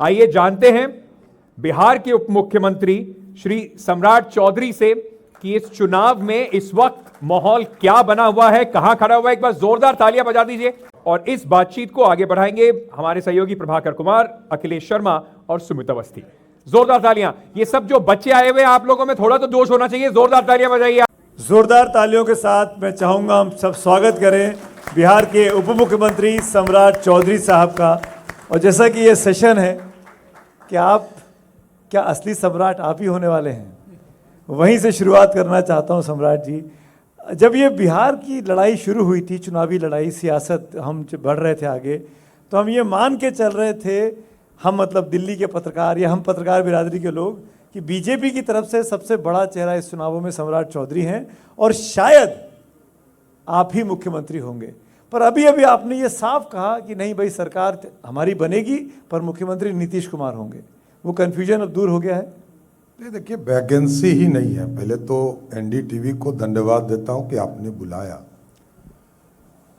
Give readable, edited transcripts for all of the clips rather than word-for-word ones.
आइए जानते हैं बिहार के उप मुख्यमंत्री श्री सम्राट चौधरी से कि इस चुनाव में इस वक्त माहौल क्या बना हुआ है, कहां खड़ा हुआ है। एक बार जोरदार तालियां बजा दीजिए। और इस बातचीत को आगे बढ़ाएंगे हमारे सहयोगी प्रभाकर कुमार, अखिलेश शर्मा और सुमित अवस्थी। जोरदार तालियां। ये सब जो बच्चे आए हुए हैं, आप लोगों में थोड़ा तो जोश होना चाहिए। जोरदार तालियां बजाइए। जोरदार तालियों के साथ मैं चाहूंगा हम सब स्वागत करें बिहार के उप मुख्यमंत्री सम्राट चौधरी साहब का। और जैसा कि ये सेशन है कि आप क्या असली सम्राट आप ही होने वाले हैं, वहीं से शुरुआत करना चाहता हूं। सम्राट जी, जब ये बिहार की लड़ाई शुरू हुई थी, चुनावी लड़ाई, सियासत, हम जब बढ़ रहे थे आगे, तो हम ये मान के चल रहे थे, हम मतलब दिल्ली के पत्रकार या हम पत्रकार बिरादरी के लोग, कि बीजेपी की तरफ से सबसे बड़ा चेहरा इस चुनावों में सम्राट चौधरी हैं और शायद आप ही मुख्यमंत्री होंगे। पर अभी अभी आपने ये साफ कहा कि नहीं भाई, सरकार हमारी बनेगी पर मुख्यमंत्री नीतीश कुमार होंगे। वो कन्फ्यूजन अब दूर हो गया है? नहीं, देखिए, वैकेंसी ही नहीं है। पहले तो एनडीटीवी को धन्यवाद देता हूं कि आपने बुलाया,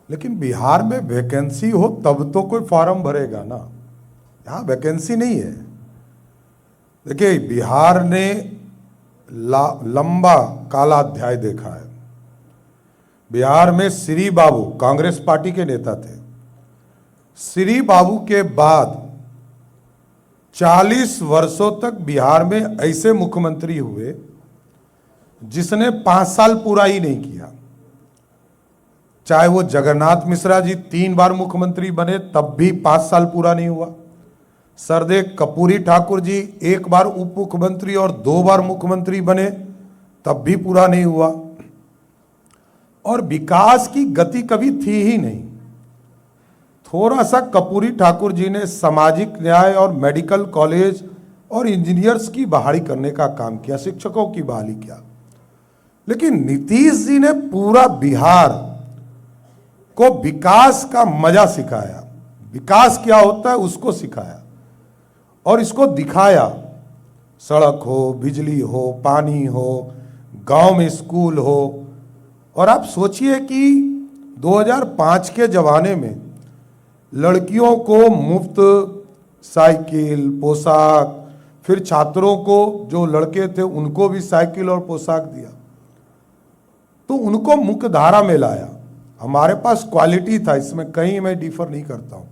लेकिन बिहार में वैकेंसी हो तब तो कोई फॉर्म भरेगा ना। यहाँ वैकेंसी नहीं है। देखिए, बिहार ने लंबा काला अध्याय देखा है। बिहार में श्री बाबू कांग्रेस पार्टी के नेता थे। श्री बाबू के बाद 40 वर्षों तक बिहार में ऐसे मुख्यमंत्री हुए जिसने 5 साल पूरा ही नहीं किया। चाहे वो जगन्नाथ मिश्रा जी 3 बार मुख्यमंत्री बने, तब भी 5 साल पूरा नहीं हुआ। सरदेव कर्पूरी ठाकुर जी 1 बार उप मुख्यमंत्री और 2 बार मुख्यमंत्री बने, तब भी पूरा नहीं हुआ। और विकास की गति कभी थी ही नहीं। थोड़ा सा कर्पूरी ठाकुर जी ने सामाजिक न्याय और मेडिकल कॉलेज और इंजीनियर्स की बहाली करने का काम किया, शिक्षकों की बहाली किया। लेकिन नीतीश जी ने पूरा बिहार को विकास का मजा सिखाया, विकास क्या होता है उसको सिखाया और इसको दिखाया। सड़क हो, बिजली हो, पानी हो, गांव में स्कूल हो। और आप सोचिए कि 2005 के जमाने में लड़कियों को मुफ्त साइकिल, पोशाक, फिर छात्रों को, जो लड़के थे उनको भी साइकिल और पोशाक दिया, तो उनको मुख्य धारा में लाया। हमारे पास क्वालिटी था, इसमें कहीं मैं डिफर नहीं करता हूं,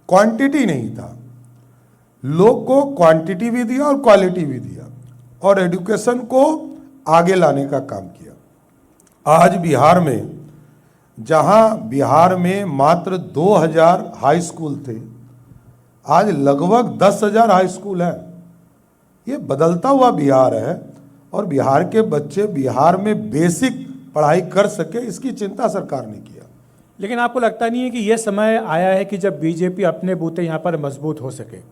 क्वांटिटी नहीं था। लोग को क्वांटिटी भी दिया और क्वालिटी भी दिया और एजुकेशन को आगे लाने का काम किया। आज बिहार में, जहां बिहार में मात्र 2000 हाई स्कूल थे, आज लगभग 10,000 हाई स्कूल है। ये बदलता हुआ बिहार है और बिहार के बच्चे बिहार में बेसिक पढ़ाई कर सके, इसकी चिंता सरकार ने किया। लेकिन आपको लगता नहीं है कि यह समय आया है कि जब बीजेपी अपने बूते यहाँ पर मजबूत हो सके?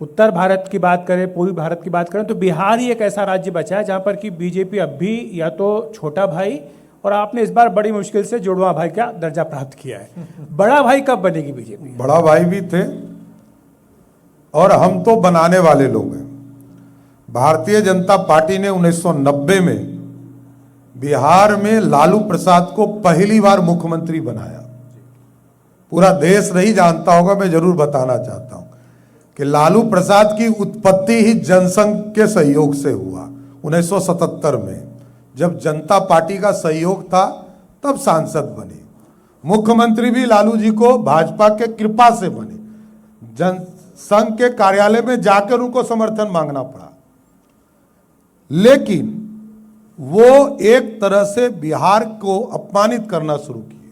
उत्तर भारत की बात करें, पूर्वी भारत की बात करें, तो बिहार ही एक ऐसा राज्य बचा है जहाँ पर कि बीजेपी अब भी या तो छोटा भाई, और आपने इस बार बड़ी मुश्किल से जुड़वा भाई का दर्जा प्राप्त किया है। बड़ा भाई कब बनेगी बीजेपी? बड़ा भाई भी थे और हम तो बनाने वाले लोग हैं। भारतीय जनता पार्टी ने 1990 में बिहार में लालू प्रसाद को पहली बार मुख्यमंत्री बनाया। पूरा देश नहीं जानता होगा, मैं जरूर बताना चाहता हूं कि लालू प्रसाद की उत्पत्ति ही जनसंघ के सहयोग से हुआ। 1977 में जब जनता पार्टी का सहयोग था, तब सांसद बने। मुख्यमंत्री भी लालू जी को भाजपा के कृपा से बने। जनसंघ के कार्यालय में जाकर उनको समर्थन मांगना पड़ा। लेकिन वो एक तरह से बिहार को अपमानित करना शुरू किए,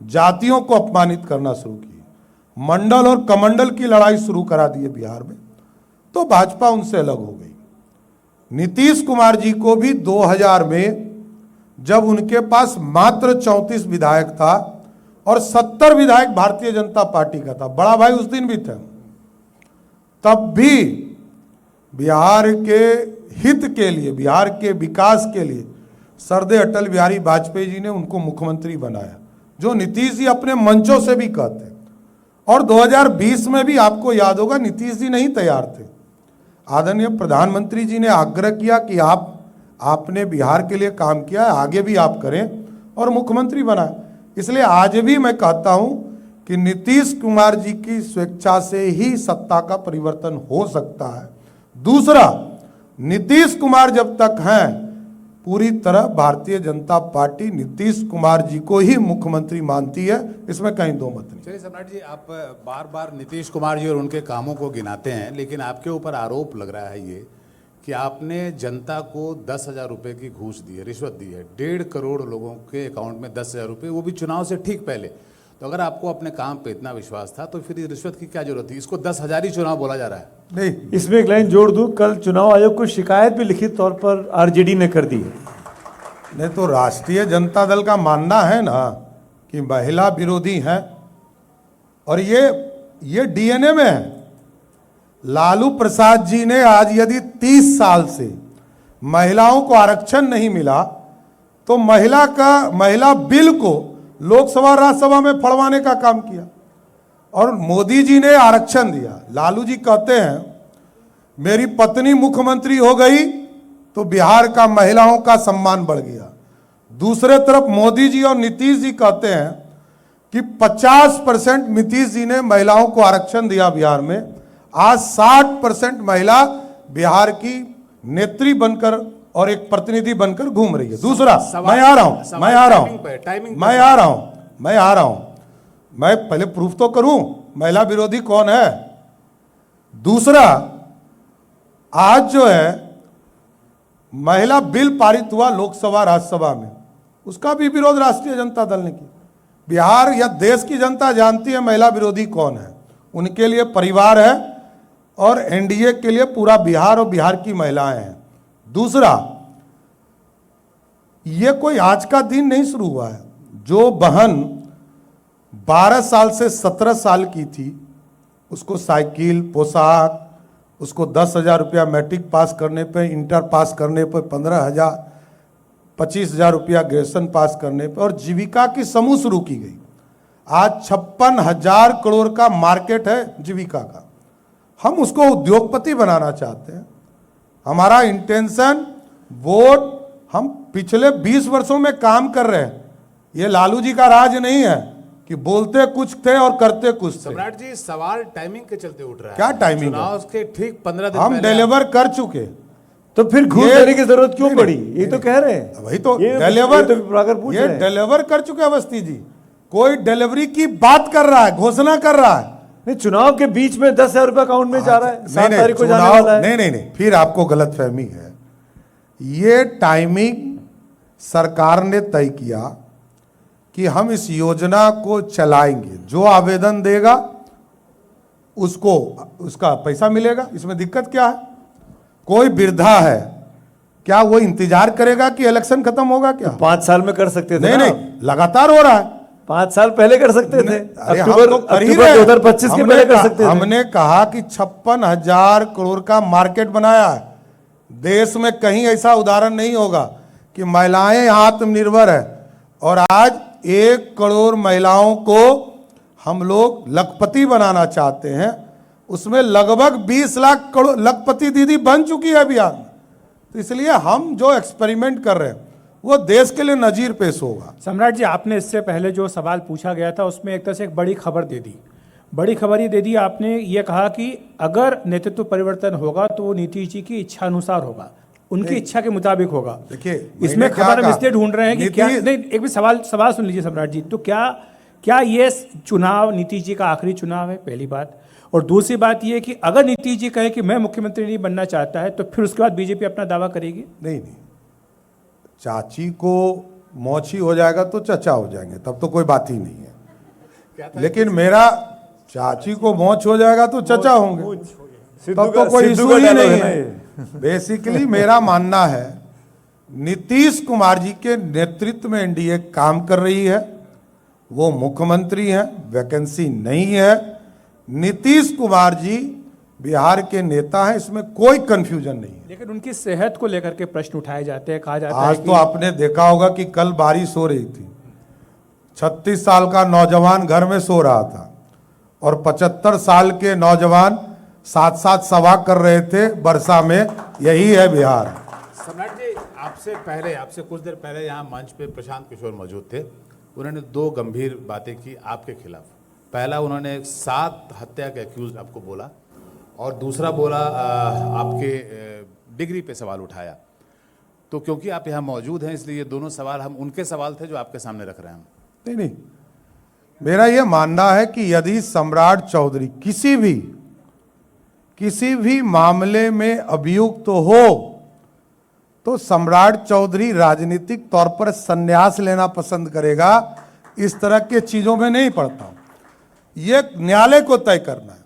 जातियों को अपमानित करना शुरू किए, मंडल और कमंडल की लड़ाई शुरू करा दी बिहार में। तो भाजपा उनसे अलग हो गई। नीतीश कुमार जी को भी 2000 में, जब उनके पास मात्र 34 विधायक था और 70 विधायक भारतीय जनता पार्टी का था, बड़ा भाई उस दिन भी थे, तब भी बिहार के हित के लिए, बिहार के विकास के लिए सरदेव अटल बिहारी वाजपेयी जी ने उनको मुख्यमंत्री बनाया, जो नीतीश जी अपने मंचों से भी कहते हैं। और 2020 में भी आपको याद होगा, नीतीश जी नहीं तैयार थे। आदरणीय प्रधानमंत्री जी ने आग्रह किया कि आपने बिहार के लिए काम किया है, आगे भी आप करें, और मुख्यमंत्री बनाए। इसलिए आज भी मैं कहता हूं कि नीतीश कुमार जी की स्वेच्छा से ही सत्ता का परिवर्तन हो सकता है। दूसरा, नीतीश कुमार जब तक हैं, पूरी तरह भारतीय जनता पार्टी नीतीश कुमार जी को ही मुख्यमंत्री मानती है, इसमें कहीं दो मत नहीं। चलिए सम्राट जी, आप बार बार नीतीश कुमार जी और उनके कामों को गिनाते हैं, लेकिन आपके ऊपर आरोप लग रहा है ये कि आपने जनता को 10,000 रुपये की घूस दी है, रिश्वत दी है, 1.5 करोड़ लोगों के अकाउंट में 10,000 रुपये, वो भी चुनाव से ठीक पहले। तो अगर आपको अपने काम पे इतना विश्वास था तो फिर ये रिश्वत की क्या जरूरत थी? इसको 10,000 ही चुनाव बोला जा रहा है। नहीं, इसमें एक लाइन जोड़ दूं, कल चुनाव आयोग को शिकायत भी लिखित तौर पर आरजेडी ने कर दी है। नहीं तो राष्ट्रीय जनता दल का मानना है ना कि महिला विरोधी है, और ये डीएनए में है। लालू प्रसाद जी ने आज यदि 30 साल से महिलाओं को आरक्षण नहीं मिला तो महिला बिल को लोकसभा राज्यसभा में फड़वाने का काम किया, और मोदी जी ने आरक्षण दिया। लालू जी कहते हैं मेरी पत्नी मुख्यमंत्री हो गई तो बिहार का महिलाओं का सम्मान बढ़ गया। दूसरे तरफ मोदी जी और नीतीश जी कहते हैं कि 50% नीतीश जी ने महिलाओं को आरक्षण दिया बिहार में, आज 60% महिला बिहार की नेत्री बनकर और एक प्रतिनिधि बनकर घूम रही है। दूसरा, मैं आ रहा हूं, मैं पहले प्रूफ तो करूं महिला विरोधी कौन है। दूसरा, आज जो है महिला बिल पारित हुआ लोकसभा राज्यसभा में, उसका भी विरोध राष्ट्रीय जनता दल ने किया। बिहार या देश की जनता जानती है महिला विरोधी कौन है, उनके लिए परिवार है और एनडीए के लिए पूरा बिहार और बिहार की महिलाएं हैं। दूसरा, ये कोई आज का दिन नहीं शुरू हुआ है। जो बहन 12 साल से 17 साल की थी, उसको साइकिल, पोशाक, उसको 10,000 रुपया मैट्रिक पास करने पे, इंटर पास करने पे 15,000, 25,000 रुपया ग्रेजुएशन पास करने पे, और जीविका की समूह शुरू की गई। आज 56,000 करोड़ का मार्केट है जीविका का। हम उसको उद्योगपति बनाना चाहते हैं। हमारा इंटेंशन, वोट, हम पिछले 20 वर्षों में काम कर रहे हैं। ये लालू जी का राज नहीं है कि बोलते कुछ थे और करते कुछ थे। सम्राट जी, सवाल टाइमिंग के चलते उठ रहा है। क्या टाइमिंग? चुनाव के ठीक 15 दिन हम डिलीवर कर चुके, तो फिर घूस देने की जरूरत क्यों पड़ी? ये तो कह रहे हैं, वही तो डिलीवर डिलीवर कर चुके अवस्थी जी। कोई डिलीवरी की बात कर रहा है, घोषणा कर रहा है। नहीं, चुनाव के बीच में 10,000 रुपया अकाउंट में जा रहा है, 7 तारीख को जाने वाला है। नहीं, फिर आपको गलतफहमी है। ये टाइमिंग सरकार ने तय किया कि हम इस योजना को चलाएंगे, जो आवेदन देगा उसको उसका पैसा मिलेगा। इसमें दिक्कत क्या है? कोई वृद्धा है, क्या वो इंतजार करेगा कि इलेक्शन खत्म होगा क्या? 5 साल में कर सकते थे। नहीं, लगातार हो रहा है। 5 साल पहले कर सकते थे, अक्टूबर 2025 के पहले कर सकते थे। हमने कहा कि 56,000 करोड़ का मार्केट बनाया है। देश में कहीं ऐसा उदाहरण नहीं होगा कि महिलाएं आत्मनिर्भर है, और आज 1 करोड़ महिलाओं को हम लोग लखपति बनाना चाहते हैं। उसमें लगभग 20 लाख करोड़ लखपति दीदी बन चुकी है बिहार में। तो इसलिए हम जो एक्सपेरिमेंट कर रहे हैं वो देश के लिए नजीर पेश होगा। सम्राट जी, आपने इससे पहले जो सवाल पूछा गया था उसमें एक तरह से एक बड़ी खबर दे दी। बड़ी खबर ये दे दी आपने, ये कहा कि अगर नेतृत्व परिवर्तन होगा तो वो नीतीश जी की इच्छा अनुसार होगा, उनकी इच्छा के मुताबिक होगा। देखिए, इसमें खबर हम इसलिए ढूंढ रहे हैं कि क्या, नहीं, एक भी सवाल सुन लीजिए सम्राट जी। तो क्या ये चुनाव नीतीश जी का आखिरी चुनाव है? पहली बात। और दूसरी बात ये कि अगर नीतीश जी कहे कि मैं मुख्यमंत्री नहीं बनना चाहता है तो फिर उसके बाद बीजेपी अपना दावा करेगी? नहीं, चाची को मौची हो जाएगा तो चचा हो जाएंगे, तब तो कोई बात ही नहीं है। लेकिन मेरा चाची को मौच हो जाएगा तो चचा होंगे, तब तो कोई इशू ही नहीं है। बेसिकली मेरा मानना है नीतीश कुमार जी के नेतृत्व में एनडीए काम कर रही है, वो मुख्यमंत्री हैं, वैकेंसी नहीं है। नीतीश कुमार जी बिहार के नेता हैं, इसमें कोई कंफ्यूजन नहीं है। लेकिन उनकी सेहत को लेकर के प्रश्न उठाए जाते हैं, कहा जाता है आज तो आपने देखा होगा कि कल बारिश हो रही थी, 36 साल का नौजवान घर में सो रहा था और 75 साल के नौजवान साथ साथ सभा कर रहे थे वर्षा में। यही है बिहार। सम्राट जी, आपसे कुछ देर पहले यहाँ मंच पे प्रशांत किशोर मौजूद थे। उन्होंने 2 गंभीर बातें की आपके खिलाफ। पहला उन्होंने 7 हत्या के एक्यूज आपको बोला, और दूसरा बोला आपके डिग्री पे सवाल उठाया। तो क्योंकि आप यहाँ मौजूद हैं इसलिए ये दोनों सवाल हम उनके सवाल थे जो आपके सामने रख रहे हैं हम। नहीं, मेरा यह मानना है कि यदि सम्राट चौधरी किसी भी मामले में अभियुक्त हो तो सम्राट चौधरी राजनीतिक तौर पर संन्यास लेना पसंद करेगा। इस तरह के चीजों में नहीं पड़ता हूं, यह न्यायालय को तय करना है।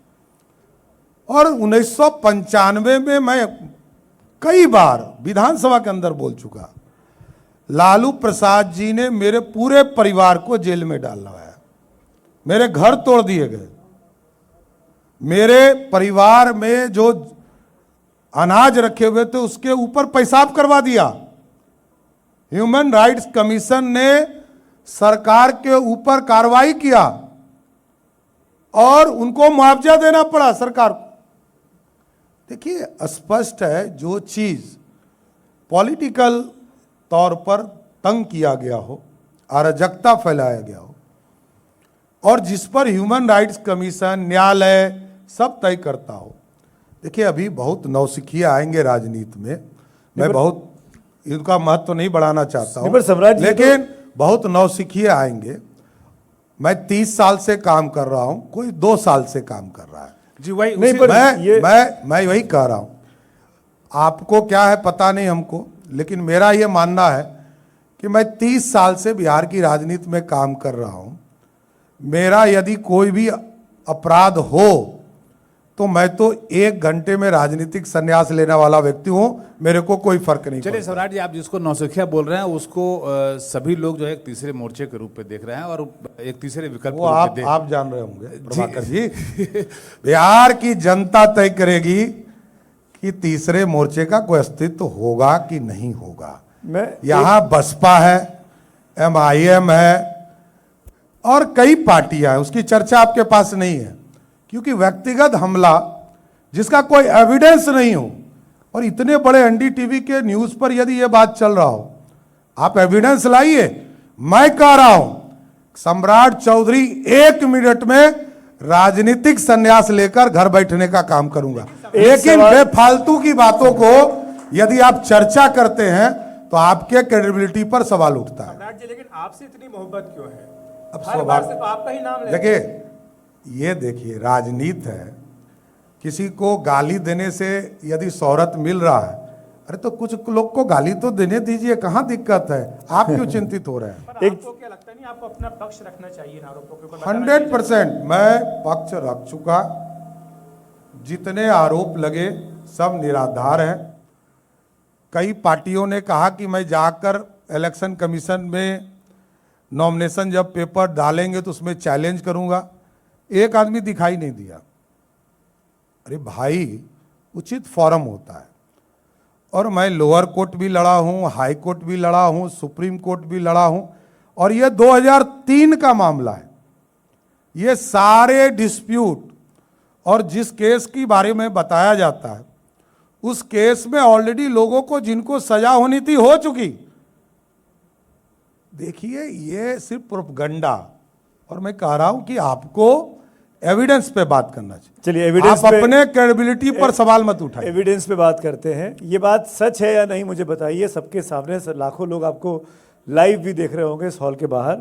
और 1995 में मैं कई बार विधानसभा के अंदर बोल चुका, लालू प्रसाद जी ने मेरे पूरे परिवार को जेल में डाला है, मेरे घर तोड़ दिए गए, मेरे परिवार में जो अनाज रखे हुए थे उसके ऊपर पेशाब करवा दिया। ह्यूमन राइट्स कमीशन ने सरकार के ऊपर कार्रवाई किया और उनको मुआवजा देना पड़ा सरकार को। देखिए, स्पष्ट है, जो चीज पॉलिटिकल तौर पर तंग किया गया हो, अराजकता फैलाया गया हो, और जिस पर ह्यूमन राइट्स कमीशन, न्यायालय सब तय करता हो। देखिए, अभी बहुत नौसिखिया आएंगे राजनीति में, मैं बहुत इनका महत्व नहीं बढ़ाना चाहता हूं, लेकिन बहुत नौसिखिया आएंगे। मैं 30 साल से काम कर रहा हूं, कोई 2 साल से काम कर रहा है जी। वही नहीं, मैं वही कह रहा हूं। आपको क्या है पता नहीं हमको, लेकिन मेरा यह मानना है कि मैं 30 साल से बिहार की राजनीति में काम कर रहा हूं। मेरा यदि कोई भी अपराध हो तो मैं तो 1 घंटे में राजनीतिक संन्यास लेने वाला व्यक्ति हूं, मेरे को कोई फर्क नहीं। चलिए सम्राट जी, आप जिसको नौसिखिया बोल रहे हैं उसको सभी लोग जो है एक तीसरे मोर्चे के रूप में देख रहे हैं और एक तीसरे विकल्प वो आप जान रहे होंगे प्रभाकर जी। बिहार की जनता तय करेगी कि तीसरे मोर्चे का कोई अस्तित्व होगा कि नहीं होगा। यहां बसपा है, MIM है और कई पार्टियां हैं, उसकी चर्चा आपके पास नहीं है, क्योंकि व्यक्तिगत हमला जिसका कोई एविडेंस नहीं हो, और इतने बड़े NDTV के न्यूज पर यदि यह बात चल रहा हो, आप एविडेंस लाइए। मैं कह रहा हूं सम्राट चौधरी 1 मिनट में राजनीतिक संन्यास लेकर घर बैठने का काम करूंगा, लेकिन बेफालतू की बातों को यदि आप चर्चा करते हैं तो आपके क्रेडिबिलिटी पर सवाल उठता है। सम्राट जी, लेकिन आपसे इतनी मोहब्बत क्यों है? अब हर बार सिर्फ आपका ही नाम लेते हैं। देखिए, राजनीति है, किसी को गाली देने से यदि शोहरत मिल रहा है, अरे तो कुछ लोग को गाली तो देने दीजिए, कहां दिक्कत है? आप क्यों चिंतित हो रहे हैं? आपको क्या लगता नहीं आपको अपना पक्ष रखना चाहिए इन आरोपों के ऊपर? 100% मैं पक्ष रख चुका। जितने आरोप लगे सब निराधार है। कई पार्टियों ने कहा कि मैं जाकर इलेक्शन कमीशन में नॉमिनेशन जब पेपर डालेंगे तो उसमें चैलेंज करूंगा। एक आदमी दिखाई नहीं दिया। अरे भाई, उचित फॉरम होता है, और मैं लोअर कोर्ट भी लड़ा हूं, हाई कोर्ट भी लड़ा हूं, सुप्रीम कोर्ट भी लड़ा हूं, और यह 2003 का मामला है। ये सारे डिस्प्यूट और जिस केस के बारे में बताया जाता है उस केस में ऑलरेडी लोगों को जिनको सजा होनी थी हो चुकी। देखिए, ये सिर्फ प्रोपगंडा, और मैं कह रहा हूं कि आपको एविडेंस पे बात करना चाहिए। चलिए, एविडेंस आप अपने क्रेडिबिलिटी पर सवाल मत उठाइए। एविडेंस पे बात करते हैं। ये बात सच है या नहीं मुझे बताइए, सबके सामने लाखों लोग आपको लाइव भी देख रहे होंगे इस हॉल के बाहर,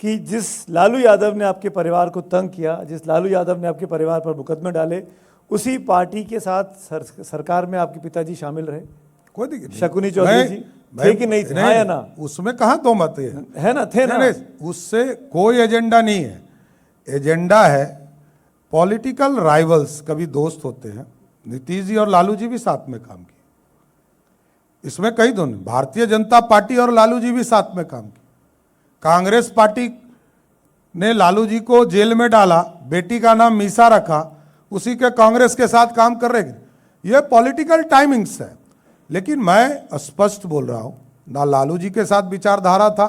कि जिस लालू यादव ने आपके परिवार को तंग किया, जिस लालू यादव ने आपके परिवार पर मुकदमे डाले, उसी पार्टी के साथ सरकार में आपके पिताजी शामिल रहे। कोई दिक्कत नहीं। शकुनी चौधरी जी थे कि नहीं थे? हाँ या ना? उसमें कहां दो मत है ना? थे ना? उससे कोई एजेंडा नहीं है। एजेंडा है पॉलिटिकल राइवल्स, कभी दोस्त होते हैं। नीतीश जी और लालू जी भी साथ में काम किए, इसमें कई दोनों, भारतीय जनता पार्टी और लालू जी भी साथ में काम किए। कांग्रेस पार्टी ने लालू जी को जेल में डाला, बेटी का नाम मीसा रखा, उसी के कांग्रेस के साथ काम कर रहे। ये पॉलिटिकल टाइमिंग्स है। लेकिन मैं स्पष्ट बोल रहा हूं, ना लालू जी के साथ विचारधारा था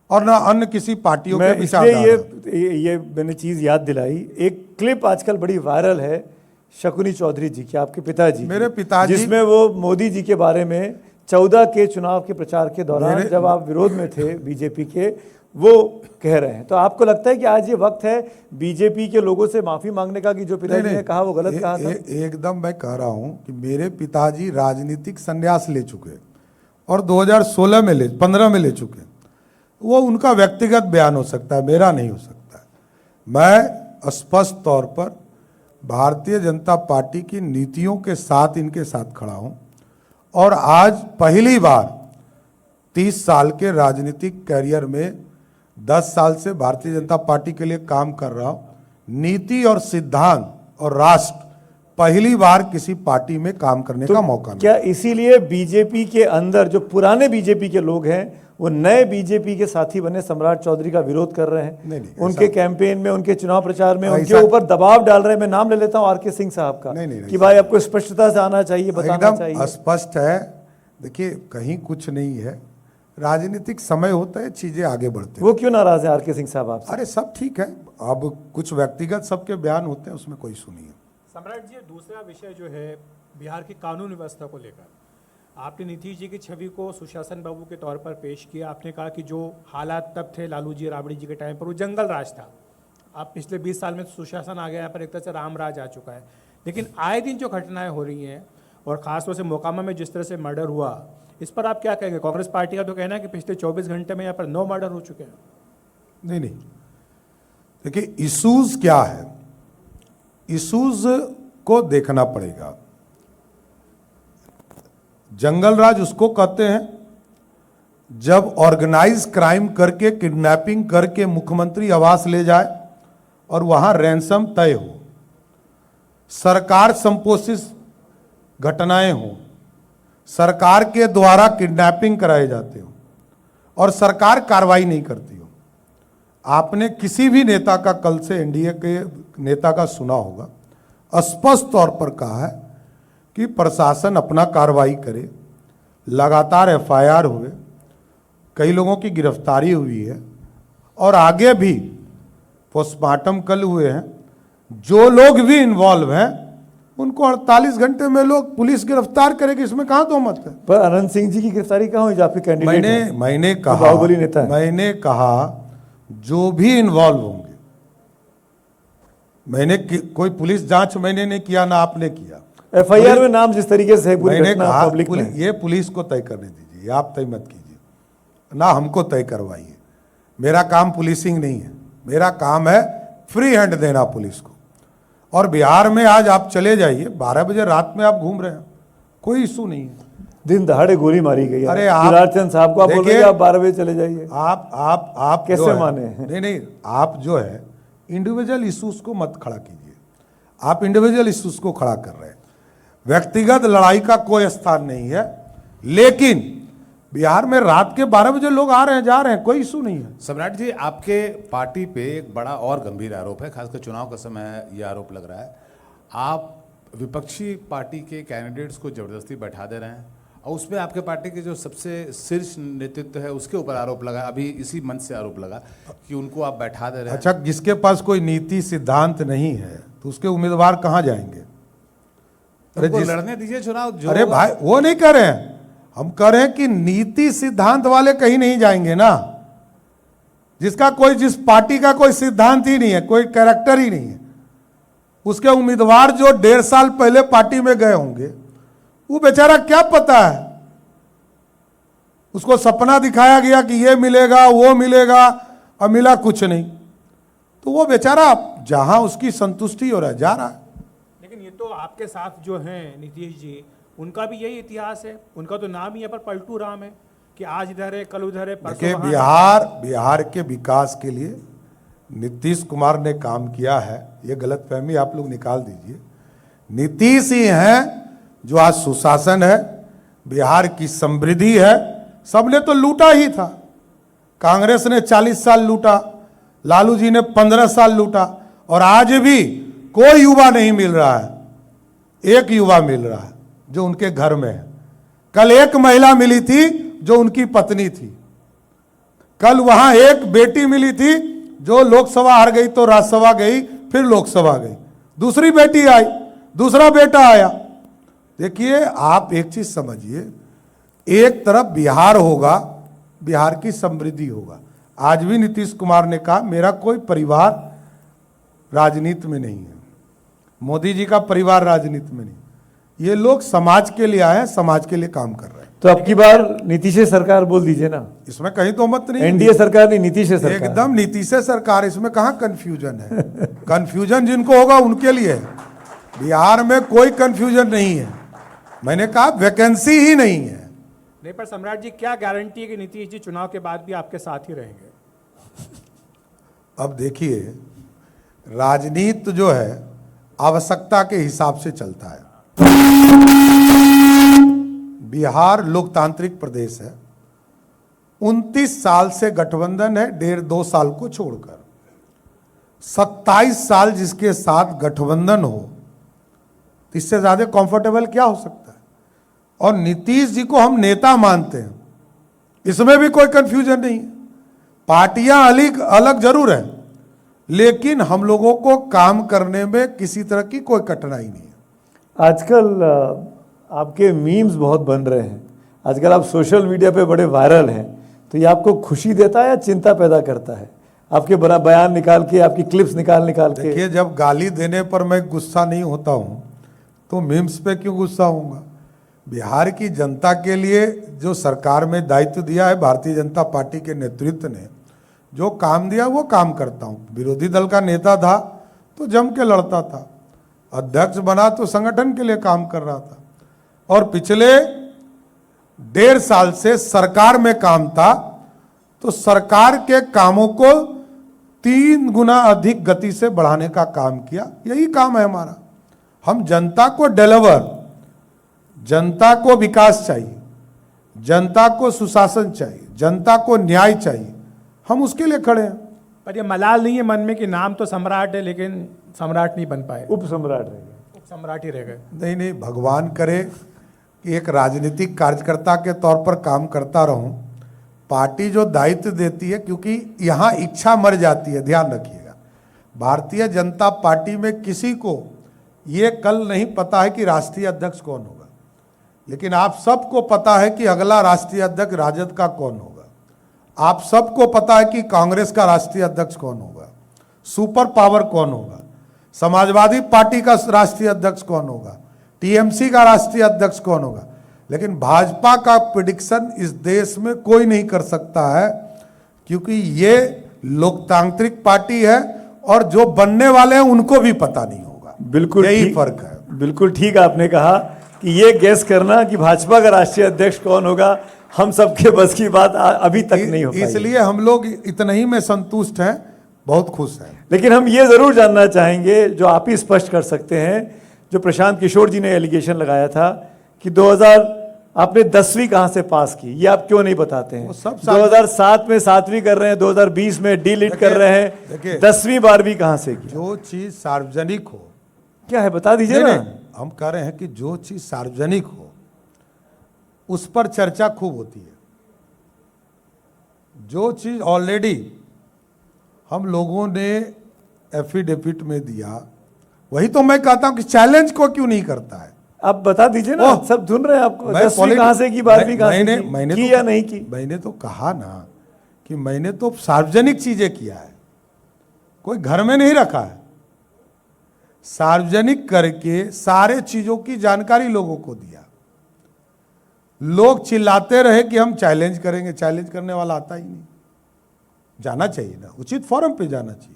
और ना अन्य किसी पार्टियों के विचारधारा। ये मैंने चीज याद दिलाई। एक क्लिप आजकल बड़ी वायरल है शकुनी चौधरी जी की, आपके पिताजी, मेरे पिताजी, जिसमें वो मोदी जी के बारे में 14 के चुनाव के प्रचार के दौरान जब आप विरोध में थे बीजेपी के, वो कह रहे हैं। तो आपको लगता है कि आज ये वक्त है बीजेपी के लोगों से माफी मांगने का कि जो पिताजी ने कहा वो गलत कहा था? एकदम मैं कह रहा हूं कि मेरे पिताजी राजनीतिक संन्यास ले चुके और 2016 में 15 में ले चुके। वो उनका व्यक्तिगत बयान हो सकता है, मेरा नहीं हो सकता है। मैं स्पष्ट तौर पर भारतीय जनता पार्टी की नीतियों के साथ इनके साथ खड़ा हूं और आज पहली बार 30 साल के राजनीतिक कैरियर में 10 साल से भारतीय जनता पार्टी के लिए काम कर रहा हूं। नीति और सिद्धांत और राष्ट्र पहली बार किसी पार्टी में काम करने का मौका मिला। क्या इसीलिए बीजेपी के अंदर जो पुराने बीजेपी के लोग हैं वो नए बीजेपी के साथी बने सम्राट चौधरी का विरोध कर रहे हैं? नहीं, उनके कैंपेन में, उनके चुनाव प्रचार में उनके ऐसा- ऊपर दबाव डाल रहे हैं। मैं नाम ले लेता हूं आर के सिंह साहब का, नहीं, कि भाई आपको स्पष्टता से आना चाहिए, बताना एकदम चाहिए। स्पष्ट है। देखिए, कहीं कुछ नहीं है, राजनीतिक समय होता है, चीजें आगे बढ़ती हैं। वो क्यों नाराज है आर के सिंह साहब आपसे? अरे सब ठीक है, अब कुछ व्यक्तिगत सबके बयान होते हैं, उसमें कोई इशू नहीं है। सम्राट जी, दूसरा विषय जो है बिहार की कानून व्यवस्था को लेकर, आपने नीतीश जी की छवि को सुशासन बाबू के तौर पर पेश किया। आपने कहा कि जो हालात तब थे लालू जी राबड़ी जी के टाइम पर, वो जंगल राज था। अब पिछले 20 साल में सुशासन आ गया, यहाँ पर एक तरह से राम राज आ चुका है। लेकिन आए दिन जो घटनाएं हो रही हैं और ख़ासतौर से मोकामा में जिस तरह से मर्डर हुआ, इस पर आप क्या कहेंगे? कांग्रेस पार्टी का तो कहना है कि पिछले 24 घंटे में यहाँ पर 9 मर्डर हो चुके हैं। नहीं, देखिए इश्यूज क्या है, इश्यूज को देखना पड़ेगा। जंगल राज उसको कहते हैं जब ऑर्गेनाइज क्राइम करके, किडनैपिंग करके मुख्यमंत्री आवास ले जाए और वहां रैंसम तय हो, सरकार संपोषित घटनाएं हो, सरकार के द्वारा किडनैपिंग कराए जाते हो और सरकार कार्रवाई नहीं करती हो। आपने किसी भी नेता का, कल से एनडीए के नेता का सुना होगा, स्पष्ट तौर पर कहा है कि प्रशासन अपना कार्रवाई करे। लगातार एफआईआर हुए, कई लोगों की गिरफ्तारी हुई है और आगे भी पोस्टमार्टम कल हुए हैं। जो लोग भी इन्वॉल्व हैं उनको 48 घंटे में लोग पुलिस गिरफ्तार करेगी, इसमें कहां तोहमत है? पर अनंत सिंह जी की गिरफ्तारी कहाँ हुई जो आपके कैंडिडेट हैं? मैंने कहा, बाहुबली नेता है। मैंने कहा जो भी इन्वॉल्व होंगे, कोई पुलिस जांच मैंने नहीं किया, ना आपने किया। एफआईआर में नाम जिस तरीके से है, पूरी मैंने घटना कहा पब्लिक में। ये पुलिस को तय करने दीजिए, आप तय मत कीजिए, ना हमको तय करवाइए। मेरा काम पुलिसिंग नहीं है, मेरा काम है फ्री हैंड देना पुलिस को। और बिहार में आज आप चले जाइए, 12 बजे रात में आप घूम रहे हैं, कोई इशू नहीं है। दिन दहाड़े गोली मारी गई है। अरे आप- गिरिराज साहब को आप बोल रहे हैं देखिए, आप 12 बजे चले जाइए। आप कैसे जो है- माने? नहीं, आप जो है इंडिविजुअल इश्यूज को मत खड़ा कीजिए। आप इंडिविजुअल इश्यूज को खड़ा कर रहे हैं, व्यक्तिगत लड़ाई का कोई स्थान नहीं है। लेकिन बिहार में रात के 12 बजे लोग आ रहे हैं, जा रहे हैं, कोई इशू नहीं है। सम्राट जी, आपके पार्टी पे एक बड़ा और गंभीर आरोप है, खासकर चुनाव का समय ये आरोप लग रहा है, आप विपक्षी पार्टी के कैंडिडेट्स को जबरदस्ती बैठा दे रहे हैं और उसमें आपके पार्टी के जो सबसे शीर्ष नेतृत्व है उसके ऊपर आरोप लगा, अभी इसी मंच से आरोप लगा कि उनको आप बैठा दे रहे हैं। अच्छा, जिसके पास कोई नीति सिद्धांत नहीं है तो उसके उम्मीदवार कहां जाएंगे? उनको लड़ने दीजिए चुनाव। जो अरे भाई, वो नहीं कह रहे हैं, हम कह रहे हैं कि नीति सिद्धांत वाले कहीं नहीं जाएंगे ना। जिसका कोई, जिस पार्टी का कोई सिद्धांत ही नहीं है, कोई कैरेक्टर ही नहीं है, उसके उम्मीदवार जो 1.5 साल पहले पार्टी में गए होंगे, वो बेचारा क्या पता है, उसको सपना दिखाया गया कि ये मिलेगा वो मिलेगा और मिला कुछ नहीं, तो वो बेचारा जहां उसकी संतुष्टि हो रहा है जा रहा है। लेकिन ये तो आपके साथ जो हैं नीतीश जी, उनका भी यही इतिहास है। उनका तो नाम ही यहाँ पर पलटू राम है कि आज इधर है, कल उधर है, परसों देखिए, वहाँ है। बिहार के विकास के लिए नीतीश कुमार ने काम किया है, ये गलतफहमी आप लोग निकाल दीजिए। नीतीश ही हैं जो आज सुशासन है, बिहार की समृद्धि है। सबने तो लूटा ही था, कांग्रेस ने 40 साल लूटा, लालू जी ने 15 साल लूटा, और आज भी कोई युवा नहीं मिल रहा है। एक युवा मिल रहा है जो उनके घर में है। कल एक महिला मिली थी जो उनकी पत्नी थी, कल वहां एक बेटी मिली थी जो लोकसभा हार गई तो राज्यसभा गई, फिर लोकसभा गई, दूसरी बेटी आई, दूसरा बेटा आया। देखिए, आप एक चीज समझिए, एक तरफ बिहार होगा, बिहार की समृद्धि होगा, आज भी नीतीश कुमार ने कहा मेरा कोई परिवार राजनीति में नहीं है, मोदी जी का परिवार राजनीति में नहीं, ये लोग समाज के लिए आए हैं, समाज के लिए काम कर रहे हैं। तो अब की बार नीतीश सरकार बोल दीजिए ना, इसमें कहीं तो मत नहीं, एनडीए सरकार नहीं, नीतीश सरकार। एकदम नीतीश सरकार, इसमें कहाँ कंफ्यूजन है? कंफ्यूजन जिनको होगा उनके लिए है, बिहार में कोई कंफ्यूजन नहीं है। मैंने कहा वैकेंसी ही नहीं है। नहीं, पर सम्राट जी क्या गारंटी है कि नीतीश जी चुनाव के बाद भी आपके साथ ही रहेंगे? अब देखिए, राजनीति जो है आवश्यकता के हिसाब से चलता है। बिहार लोकतांत्रिक प्रदेश है, 29 साल से गठबंधन है, 1.5-2 साल को छोड़कर 27 साल जिसके साथ गठबंधन हो, इससे ज्यादा कंफर्टेबल क्या हो सकता है? और नीतीश जी को हम नेता मानते हैं, इसमें भी कोई कंफ्यूजन नहीं है। पार्टियां अलग अलग जरूर है, लेकिन हम लोगों को काम करने में किसी तरह की कोई कठिनाई नहीं है। आजकल आपके मीम्स बहुत बन रहे हैं, आजकल आप सोशल मीडिया पे बड़े वायरल हैं, तो ये आपको खुशी देता है या चिंता पैदा करता है? आपके बड़ा बयान निकाल के, आपकी क्लिप्स निकाल के। देखिए, जब गाली देने पर मैं गुस्सा नहीं होता हूं तो मीम्स पे क्यों गुस्सा होऊंगा? बिहार की जनता के लिए जो सरकार में दायित्व दिया है भारतीय जनता पार्टी के नेतृत्व ने, जो काम दिया वो काम करता हूं। विरोधी दल का नेता था तो जम के लड़ता था, अध्यक्ष बना तो संगठन के लिए काम कर रहा था, और पिछले 1.5 साल से सरकार में काम था तो सरकार के कामों को 3 गुना अधिक गति से बढ़ाने का काम किया। यही काम है हमारा। हम जनता को डिलीवर, जनता को विकास चाहिए, जनता को सुशासन चाहिए, जनता को न्याय चाहिए, हम उसके लिए खड़े हैं। पर ये मलाल नहीं है मन में कि नाम तो सम्राट है लेकिन सम्राट नहीं बन पाए, उप सम्राट रह गए, उप सम्राट ही रह गए? नहीं नहीं, भगवान करे कि एक राजनीतिक कार्यकर्ता के तौर पर काम करता रहूं। पार्टी जो दायित्व देती है, क्योंकि यहां इच्छा मर जाती है, ध्यान रखिएगा। भारतीय जनता पार्टी में किसी को ये कल नहीं पता है कि राष्ट्रीय अध्यक्ष कौन होगा, लेकिन आप सबको पता है कि अगला राष्ट्रीय अध्यक्ष राजद का कौन होगा। आप सबको पता है कि कांग्रेस का राष्ट्रीय अध्यक्ष कौन होगा, सुपर पावर कौन होगा, समाजवादी पार्टी का राष्ट्रीय अध्यक्ष कौन होगा, टीएमसी का राष्ट्रीय अध्यक्ष कौन होगा। लेकिन भाजपा का प्रेडिक्शन इस देश में कोई नहीं कर सकता है, क्योंकि ये लोकतांत्रिक पार्टी है और जो बनने वाले हैं उनको भी पता नहीं होगा। बिल्कुल यही फर्क है। बिल्कुल ठीक आपने कहा कि ये गैस करना कि भाजपा का राष्ट्रीय अध्यक्ष कौन होगा, हम सबके बस की बात अभी तक नहीं हो पाई। इसलिए हम लोग इतने ही में संतुष्ट हैं, बहुत खुश हैं। लेकिन हम ये जरूर जानना चाहेंगे, जो आप ही स्पष्ट कर सकते हैं, जो प्रशांत किशोर जी ने एलिगेशन लगाया था कि 2000 आपने 10वीं कहां से पास की, ये आप क्यों नहीं बताते हैं? 2007 में 7वीं कर रहे हैं, 2020 में डी.लिट कर रहे हैं, 10वीं 12वीं कहां से की? जो चीज सार्वजनिक हो, क्या है बता दीजिए ना। हम कह रहे हैं कि जो चीज सार्वजनिक हो उस पर चर्चा खूब होती है। जो चीज ऑलरेडी हम लोगों ने एफिडेविट में दिया, वही तो मैं कहता हूं कि चैलेंज को क्यों नहीं करता है? आप बता दीजिए ना, सब सुन रहे हैं आपको। 10वीं कहां से की, 12वीं कहां से की? मैंने की तो या नहीं की? मैंने तो कहा ना कि मैंने तो सार्वजनिक चीजें किया है, कोई घर में नहीं रखा है। सार्वजनिक करके सारे चीजों की जानकारी लोगों को दिया। लोग चिल्लाते रहे कि हम चैलेंज करेंगे, चैलेंज करने वाला आता ही नहीं। जाना चाहिए ना, उचित फोरम पे जाना चाहिए।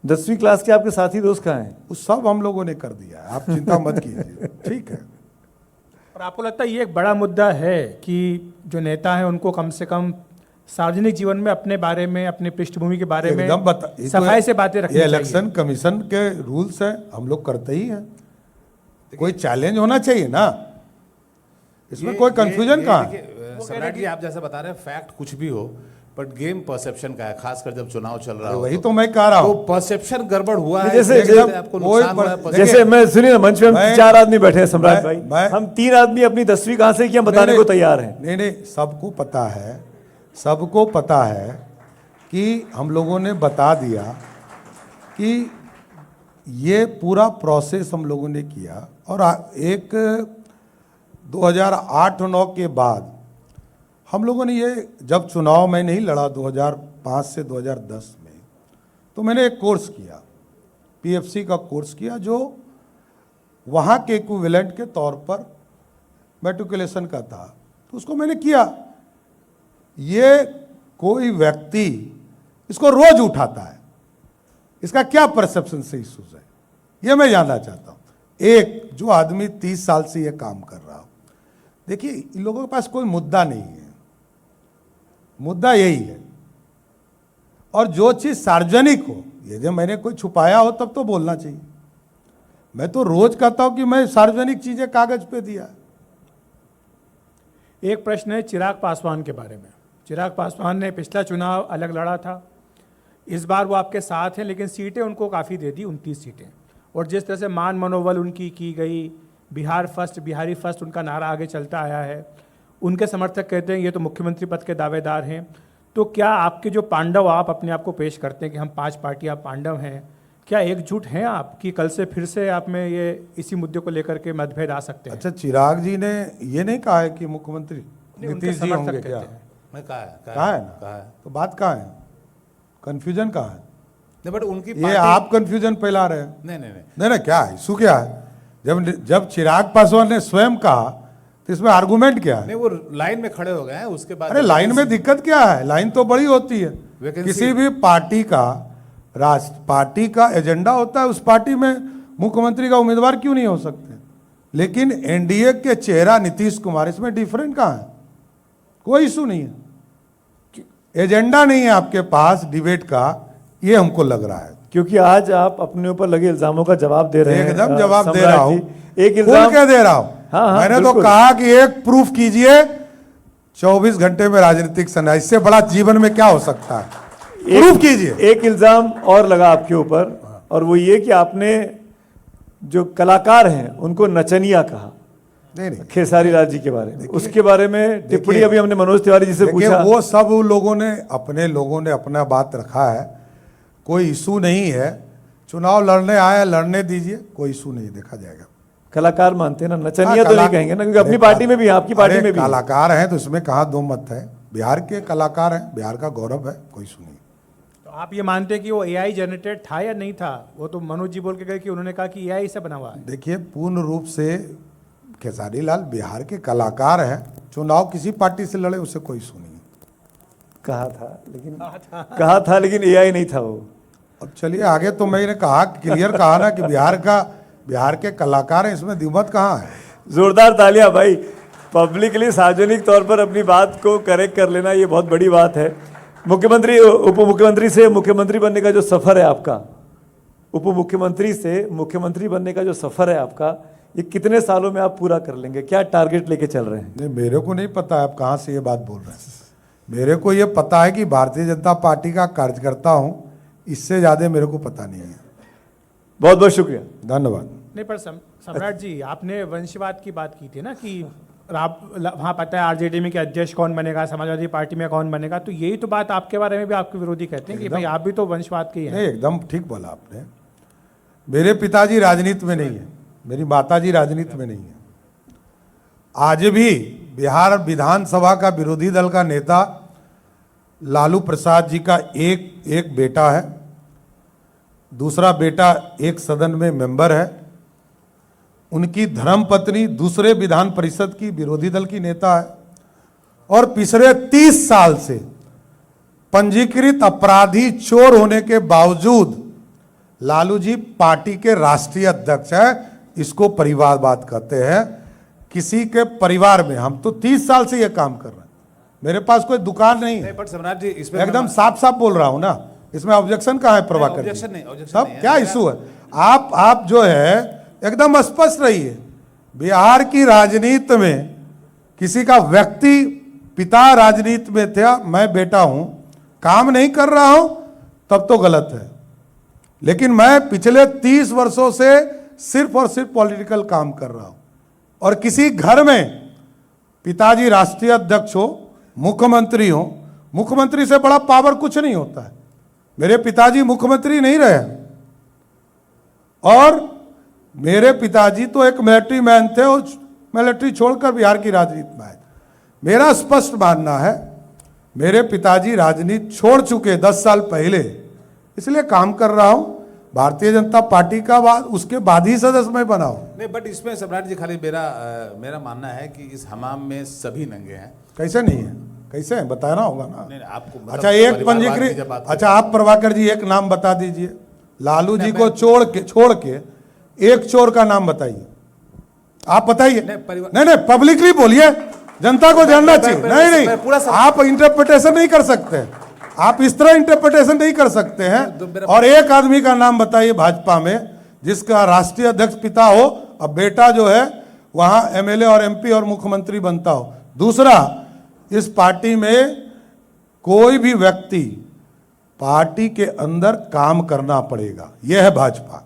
10वीं क्लास के आपके साथी दोस्त कहाँ हैं? वो सब हम लोगों ने कर दिया है, आप चिंता मत कीजिए। ठीक है। और आपको लगता है ये एक बड़ा मुद्दा है कि जो नेता हैं उनको कम से कम सार्वजनिक जीवन में अपने बारे में, अपने पृष्ठभूमि के बारे में सफाई से बातें रखनी ये चाहिए? इलेक्शन कमीशन के रूल्स है, हम लोग करते ही हैं। कोई चैलेंज होना चाहिए ना, इसमें कोई कंफ्यूजन कहाँ है? सम्राट जी, आप जैसे बता रहे हैं, फैक्ट कुछ भी हो, बट गेम परसेप्शन का है, खासकर जब चुनाव चल रहा हो। वही तो मैं कह रहा तो हूँ। परसेप्शन गड़बड़ हुआ है, जैसे आपको नुकसान हुआ है। जैसे मैं सुनिए ना, मंच में हम 4 आदमी बैठे हैं सम्राट भाई, मैं- हम 3 आदमी अपनी 10वीं कहां से की हम बताने को तैयार हैं। नहीं नहीं, सबको पता है, सबको पता है कि हम लोगों ने बता दिया कि ये पूरा प्रोसेस हम लोगों ने किया। और एक 2008-9 के बाद हम लोगों ने ये, जब चुनाव में नहीं लड़ा 2005 से 2010 में, तो मैंने एक कोर्स किया, पीएफसी का कोर्स किया, जो वहाँ के इक्विवेलेंट के तौर पर मैट्रिकुलेशन का था, तो उसको मैंने किया। ये कोई व्यक्ति इसको रोज उठाता है, इसका क्या परसेप्शन से इश्यूज है, ये मैं जानना चाहता हूँ। एक जो आदमी 30 साल से ये काम कर रहा हो, देखिए इन लोगों के पास कोई मुद्दा नहीं है, मुद्दा यही है। और जो चीज सार्वजनिक हो, ये जब मैंने कोई छुपाया हो तब तो बोलना चाहिए। मैं तो रोज कहता हूं कि मैं सार्वजनिक चीजें कागज पे दिया। एक प्रश्न है चिराग पासवान के बारे में। चिराग पासवान ने पिछला चुनाव अलग लड़ा था, इस बार वो आपके साथ हैं, लेकिन सीटें उनको काफ़ी दे दी, 29 सीटें। और जिस तरह से मान मनोबल उनकी की गई, बिहार फर्स्ट, बिहारी फर्स्ट उनका नारा आगे चलता आया है, उनके समर्थक कहते हैं ये तो मुख्यमंत्री पद के दावेदार हैं। तो क्या आपके जो पांडव आप अपने आप को पेश करते हैं कि हम 5 पार्टियां पांडव हैं, क्या एकजुट हैं आप कि कल से फिर से आप में ये इसी मुद्दे को लेकर के मतभेद आ सकते हैं? अच्छा, चिराग जी ने ये नहीं कहा है कि मुख्यमंत्री नीतीश जी होंगे क्या? मैं कहा है ना? कहा है। तो बात कहाँ है, कंफ्यूजन कहाँ है? नहीं, बट उनकी ये आप कंफ्यूजन फैला रहे हैं। नहीं नहीं, क्या है इशू, क्या है? जब चिराग पासवान ने स्वयं कहा तो इसमें आर्गुमेंट क्या है? नहीं, वो लाइन में खड़े हो गए हैं, उसके बाद अरे लाइन में दिक्कत क्या है? लाइन तो बड़ी होती है। किसी भी पार्टी का, राष्ट्र पार्टी का एजेंडा होता है, उस पार्टी में मुख्यमंत्री का उम्मीदवार क्यों नहीं हो सकते? लेकिन एनडीए के चेहरा नीतीश कुमार, इसमें डिफरेंट कहाँ है? कोई इशू नहीं है, एजेंडा नहीं है आपके पास डिबेट का, ये हमको लग रहा है। क्योंकि आज आप अपने ऊपर लगे इल्जामों का जवाब दे रहे हैं। एकदम जवाब दे रहा हूं, एक इल्जाम क्या दे रहा हूं? हाँ, मैंने तो बिल्कुल। कहा कि एक प्रूफ कीजिए 24 घंटे में राजनीतिक संघर्ष, इससे बड़ा जीवन में क्या हो सकता है? प्रूफ कीजिए। एक इल्जाम और लगा आपके ऊपर, और वो ये कि आपने जो कलाकार हैं उनको नचनिया कहा। नहीं, खेसारी लाल जी के बारे में, उसके बारे में टिप्पणी अभी हमने मनोज तिवारी जी से पूछा। वो सब लोगों ने अपना बात रखा है, कोई इशू नहीं है। चुनाव लड़ने आए, लड़ने दीजिए, कोई इशू नहीं, देखा जाएगा। कलाकार मानते हैं ना, नचनिया तो नहीं कहेंगे ना, क्योंकि अपनी पार्टी में भी, आपकी पार्टी में भी कलाकार हैं, तो इसमें कहाँ दो मत है। बिहार के कलाकार हैं, बिहार का गौरव है, कोई इशू नहीं। तो आप ये मानते हैं कि वो एआई जनरेटेड था या नहीं था? वो तो मनोज जी बोल के गए कि उन्होंने कहा कि एआई से बना हुआ है। देखिए, पूर्ण रूप से खेसारी लाल बिहार के कलाकार हैं, चुनाव किसी पार्टी से लड़े, उससे कोई इशू नहीं है। कहा था लेकिन एआई नहीं था वो। अब चलिए आगे, तो मैंने कहा, क्लियर कहा ना कि बिहार के कलाकार हैं, इसमें दिक्कत कहाँ है? जोरदार तालियां भाई। पब्लिकली सार्वजनिक तौर पर अपनी बात को करेक्ट कर लेना, ये बहुत बड़ी बात है। मुख्यमंत्री, उप मुख्यमंत्री से मुख्यमंत्री बनने का जो सफर है आपका, उप मुख्यमंत्री से मुख्यमंत्री बनने का जो सफर है आपका, ये कितने सालों में आप पूरा कर लेंगे? क्या टारगेट लेके चल रहे हैं? नहीं, मेरे को नहीं पता है आप कहाँ से ये बात बोल रहे हैं। मेरे को ये पता है कि भारतीय जनता पार्टी का कार्यकर्ता हूँ, इससे ज्यादा मेरे को पता नहीं है। बहुत बहुत शुक्रिया, धन्यवाद। नहीं, पर सम्राट जी, आपने वंशवाद की बात की थी ना कि आप वहाँ पता है आरजेडी में कि अध्यक्ष कौन बनेगा, समाजवादी पार्टी में कौन बनेगा, तो यही तो बात आपके बारे में भी आपके विरोधी कहते हैं कि भाई आप भी तो वंशवाद के ही हैं। नहीं, एकदम ठीक बोला आपने। मेरे पिताजी राजनीति में नहीं है, मेरी माताजी राजनीति में नहीं है। आज भी बिहार विधानसभा का विरोधी दल का नेता लालू प्रसाद जी का एक बेटा है, दूसरा बेटा एक सदन में मेंबर है, उनकी धर्मपत्नी दूसरे विधान परिषद की विरोधी दल की नेता है, और पिछले 30 साल से पंजीकृत अपराधी चोर होने के बावजूद लालू जी पार्टी के राष्ट्रीय अध्यक्ष हैं। इसको परिवारवाद कहते हैं। किसी के परिवार में, हम तो 30 साल से यह काम कर रहे हैं, मेरे पास कोई दुकान नहीं है। बट सम्राट जी, इसमें एकदम साफ साफ बोल रहा हूं ना, इसमें ऑब्जेक्शन कहाँ है प्रभाकर जी? सब क्या इशू है? आप जो है एकदम स्पष्ट रहिए। बिहार की राजनीति में किसी का व्यक्ति, पिता राजनीति में था, मैं बेटा हूं, काम नहीं कर रहा हूं, तब तो गलत है। लेकिन मैं पिछले 30 वर्षों से सिर्फ और सिर्फ पॉलिटिकल काम कर रहा हूं। और किसी घर में पिताजी राष्ट्रीय अध्यक्ष हो, मुख्यमंत्री हो, मुख्यमंत्री से बड़ा पावर कुछ नहीं होता है। मेरे पिताजी मुख्यमंत्री नहीं रहे, और मेरे पिताजी तो एक मिलिट्री मैन थे और मिलिट्री छोड़कर बिहार की राजनीति में आए। मेरा स्पष्ट मानना है, मेरे पिताजी राजनीति छोड़ चुके 10 साल पहले, इसलिए काम कर रहा हूं भारतीय जनता पार्टी का, बाद उसके बाद ही सदस्य मैं बना हूं। नहीं, बट इसमें सम्राट जी खाली मेरा मानना है कि इस हमाम में सभी नंगे हैं। कैसे नहीं है, कैसे है बताना होगा ना। नहीं, आपको मतलब अच्छा एक परिवारवाद की पंजीकृत, जब बात अच्छा आप प्रभाकर जी एक नाम बता दीजिए, लालू जी को छोड़ के एक चोर का नाम बताइए, आप बताइए। नहीं पब्लिकली बोलिए, जनता को जानना चाहिए। नहीं आप इंटरप्रिटेशन नहीं कर सकते, आप इस तरह इंटरप्रिटेशन नहीं कर सकते हैं। और एक आदमी का नाम बताइए भाजपा में जिसका राष्ट्रीय अध्यक्ष पिता हो और बेटा जो है वहां एमएलए और एमपी और मुख्यमंत्री बनता हो। दूसरा, इस पार्टी में कोई भी व्यक्ति पार्टी के अंदर काम करना पड़ेगा, यह है भाजपा।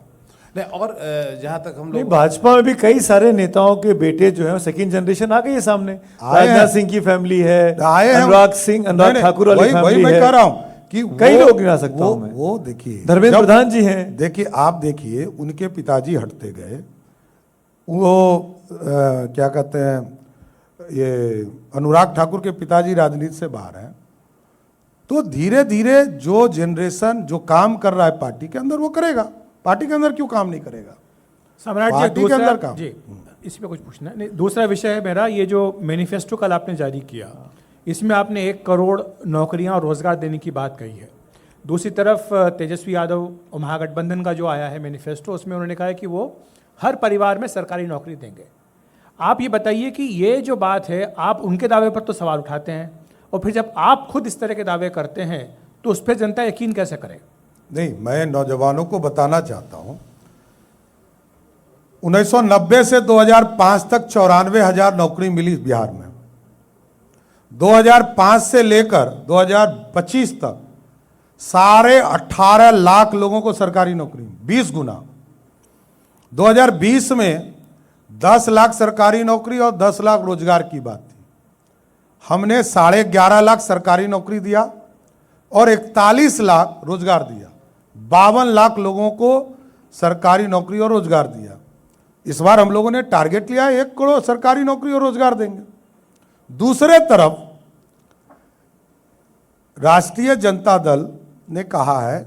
नहीं, और जहां तक हम नहीं, लोग भाजपा में भी कई सारे नेताओं के बेटे जो हैं सेकंड जनरेशन आ गई है सामने। राजनाथ सिंह की फैमिली है, अनुराग ठाकुर वाली फैमिली है। मैं कह रहा हूं कि कई लोग गिना सकता हूं मैं। वो देखिए धर्मेंद्र प्रधान जी हैं। देखिए आप देखिए उनके पिताजी हटते गए, वो क्या कहते हैं, ये अनुराग ठाकुर के पिताजी राजनीति से बाहर हैं, तो धीरे धीरे जो जनरेशन जो काम कर रहा है पार्टी के अंदर वो करेगा। पार्टी के अंदर क्यों काम नहीं करेगा? सम्राट जी, पार्टी के अंदर काम। जी, इसी पे कुछ पूछना है। नहीं, दूसरा विषय है मेरा, ये जो मैनिफेस्टो कल आपने जारी किया, इसमें आपने 1 करोड़ नौकरियां और रोजगार देने की बात कही है। दूसरी तरफ तेजस्वी यादव और महागठबंधन का जो आया है मैनिफेस्टो, उसमें उन्होंने कहा है कि वो हर परिवार में सरकारी नौकरी देंगे। आप ये बताइए कि ये जो बात है, आप उनके दावे पर तो सवाल उठाते हैं, और फिर जब आप खुद इस तरह के दावे करते हैं तो उस पर जनता यकीन कैसे करे? नहीं, मैं नौजवानों को बताना चाहता हूं, 1990 से 2005 तक 94,000 नौकरी मिली बिहार में। 2005 से लेकर 2025 तक 18.5 लाख लोगों को सरकारी नौकरी, 20 गुना। 2020 में 10 लाख सरकारी नौकरी और 10 लाख रोजगार की बात थी। हमने 11.5 लाख सरकारी नौकरी दिया और 41 लाख रोजगार दिया। 52 लाख लोगों को सरकारी नौकरी और रोजगार दिया। इस बार हम लोगों ने टारगेट लिया 1 करोड़ सरकारी नौकरी और रोजगार देंगे। दूसरे तरफ राष्ट्रीय जनता दल ने कहा है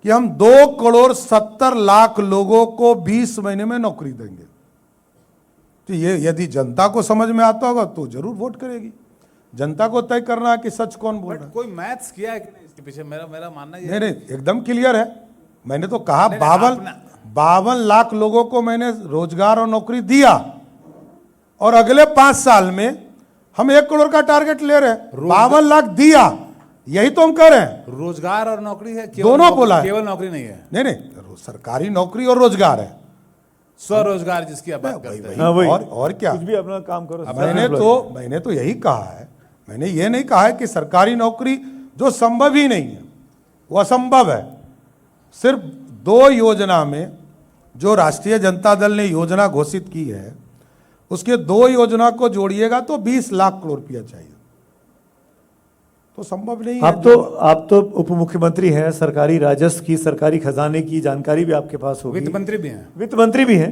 कि हम 2 करोड़ 70 लाख लोगों को 20 महीने में नौकरी देंगे। तो ये यदि जनता को समझ में आता होगा तो जरूर वोट करेगी। जनता को तय करना है कि सच कौन बोल रहा है। कोई मैथ्स किया है कि नहीं इसके पीछे? मेरा मानना ये नहीं, एकदम क्लियर है। मैंने तो कहा 52 लाख लोगों को मैंने रोजगार और नौकरी दिया, और अगले 5 साल में हम 1 करोड़ का टारगेट ले रहे हैं। 52 लाख दिया, यही तो हम कर रहे हैं। रोजगार और नौकरी है, दोनों बोला है। केवल नौकरी नहीं है। नहीं, सरकारी नौकरी और रोजगार है, स्वरोजगार जिसकी आप बात करते हैं। हाँ, वही। और क्या, कुछ भी अपना काम करो। मैंने तो यही कहा है। मैंने ये नहीं कहा है कि सरकारी नौकरी जो संभव ही नहीं है वो असंभव है। सिर्फ 2 योजना में जो राष्ट्रीय जनता दल ने योजना घोषित की है, उसके 2 योजना को जोड़िएगा तो 20 लाख करोड़ रुपया चाहिए, तो संभव नहीं है। आप तो उप मुख्यमंत्री हैं, सरकारी राजस्व की, सरकारी खजाने की जानकारी भी आपके पास होगी। वित्त मंत्री भी हैं। वित्त मंत्री भी हैं।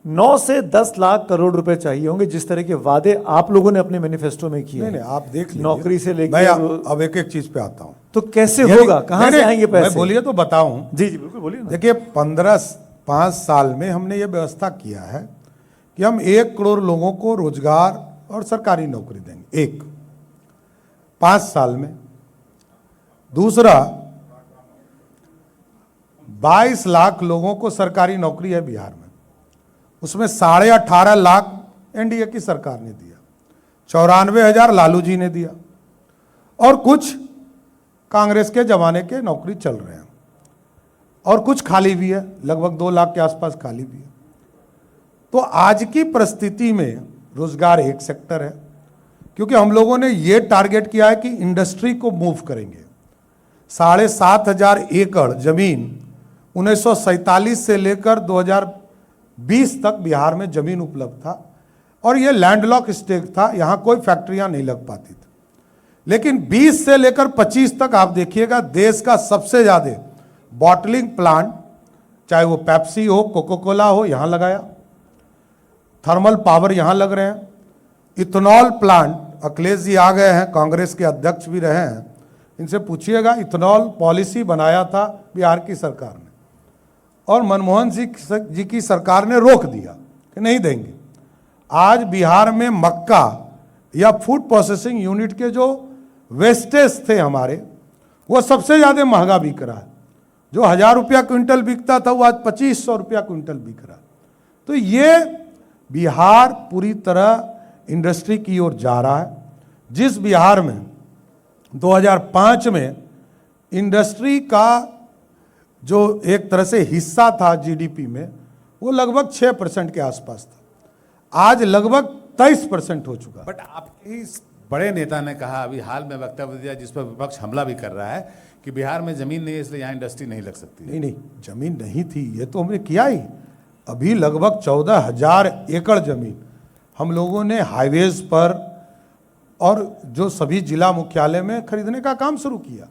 9 से 10 लाख करोड़ रुपए चाहिए होंगे, जिस तरह के वादे आप लोगों ने अपने मैनिफेस्टो में किए। नहीं, आप देख लीजिए। नौकरी से लेकर मैं अब एक एक चीज पे आता हूं। तो कैसे होगा, कहां से आएंगे पैसे? मैं बोलिए तो बताऊं। जी बिल्कुल बोलिए ना। देखिए 5 साल में हमने ये व्यवस्था किया है कि हम 1 करोड़ लोगों को रोजगार और सरकारी नौकरी देंगे, 5 साल में। दूसरा, 22 लाख लोगों को सरकारी नौकरी है बिहार में, उसमें 18.5 लाख एनडीए की सरकार ने दिया, 94,000 लालू जी ने दिया, और कुछ कांग्रेस के जमाने के नौकरी चल रहे हैं, और कुछ खाली भी है, लगभग 2 लाख के आसपास खाली भी है। तो आज की परिस्थिति में रोजगार एक सेक्टर है, क्योंकि हम लोगों ने ये टारगेट किया है कि इंडस्ट्री को मूव करेंगे। 7,500 एकड़ जमीन 1947 से लेकर 2020 तक बिहार में जमीन उपलब्ध था, और ये लैंडलॉक स्टेट था, यहाँ कोई फैक्ट्रियां नहीं लग पाती थी। लेकिन 20 से लेकर 25 तक आप देखिएगा देश का सबसे ज़्यादा बॉटलिंग प्लांट, चाहे वो पेप्सी हो, कोको कोला हो, यहाँ लगाया। थर्मल पावर यहाँ लग रहे हैं। इथेनॉल प्लांट अखिलेश जी आ गए हैं, कांग्रेस के अध्यक्ष भी रहे हैं, इनसे पूछिएगा, इथेनॉल पॉलिसी बनाया था बिहार की सरकार ने और मनमोहन सिंह जी की सरकार ने रोक दिया कि नहीं देंगे। आज बिहार में मक्का या फूड प्रोसेसिंग यूनिट के जो वेस्टेज थे हमारे, वो सबसे ज़्यादा महंगा बिक रहा है। जो 1000 रुपया क्विंटल बिकता था वो आज 2500 रुपया क्विंटल बिक रहा है। तो ये बिहार पूरी तरह इंडस्ट्री की ओर जा रहा है। जिस बिहार में 2005 में इंडस्ट्री का जो एक तरह से हिस्सा था जीडीपी में, वो लगभग 6% के आसपास था, आज लगभग 23% हो चुका। बट आपके इस बड़े नेता ने कहा, अभी हाल में वक्तव्य दिया जिस पर विपक्ष हमला भी कर रहा है, कि बिहार में जमीन नहीं है इसलिए यहाँ इंडस्ट्री नहीं लग सकती। नहीं, जमीन नहीं थी, ये तो हमने किया ही। अभी लगभग 14,000 एकड़ जमीन हम लोगों ने हाईवेज पर और जो सभी जिला मुख्यालय में खरीदने का काम शुरू किया।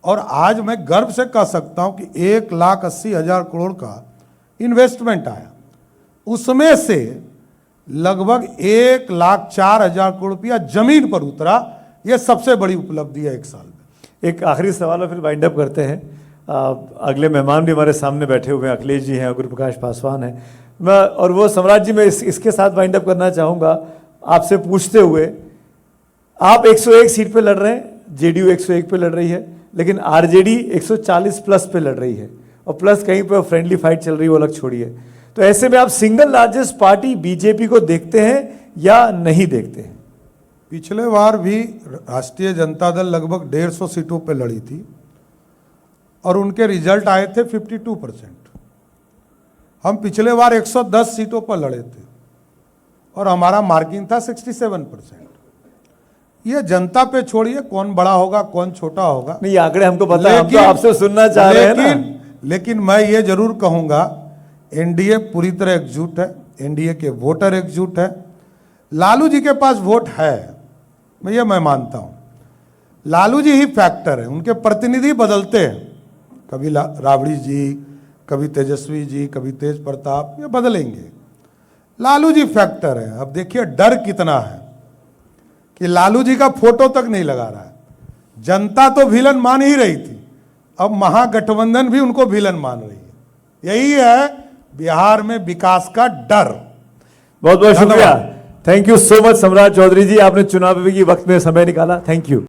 और आज मैं गर्व से कह सकता हूं कि 1,80,000 करोड़ का इन्वेस्टमेंट आया, उसमें से लगभग 1,04,000 करोड़ रुपया जमीन पर उतरा। यह सबसे बड़ी उपलब्धि है एक साल में। एक आखिरी सवाल और फिर वाइंड अप करते हैं। अगले मेहमान भी हमारे सामने बैठे हुए हैं, अखिलेश जी हैं, गुरु प्रकाश पासवान हैं, मैं और वो सम्राट जी, मैं इसके साथ वाइंड अप करना चाहूँगा आपसे पूछते हुए, आप 101 सीट पे लड़ रहे हैं, जेडीयू 101 पे लड़ रही है, लेकिन आरजेडी 140 प्लस पे लड़ रही है, और प्लस कहीं पर फ्रेंडली फाइट चल रही है, वो अलग छोड़िए। तो ऐसे में आप सिंगल लार्जेस्ट पार्टी बीजेपी को देखते हैं या नहीं देखते हैं? पिछले बार भी राष्ट्रीय जनता दल लगभग 150 सीटों पे लड़ी थी और उनके रिजल्ट आए थे 52%। हम पिछले बार 110 सीटों पर लड़े थे और हमारा मार्किंग था 67%। ये जनता पे छोड़िए कौन बड़ा होगा कौन छोटा होगा। नहीं, आंकड़े हमको पता है, हम तो आपसे सुनना चाह रहे हैं ना। लेकिन मैं ये जरूर कहूंगा, एनडीए पूरी तरह एकजुट है, एनडीए के वोटर एकजुट है। लालू जी के पास वोट है, मैं मानता हूं। लालू जी ही फैक्टर है, उनके प्रतिनिधि बदलते हैं, कभी राबड़ी जी, कभी तेजस्वी जी, कभी तेज प्रताप, ये बदलेंगे। लालू जी फैक्टर है। अब देखिए डर कितना है कि लालू जी का फोटो तक नहीं लगा रहा है। जनता तो विलन मान ही रही थी, अब महागठबंधन भी उनको विलन मान रही है। यही है बिहार में विकास का डर। बहुत बहुत शुक्रिया, थैंक यू सो मच सम्राट चौधरी जी, आपने चुनाव के वक्त में समय निकाला, थैंक यू।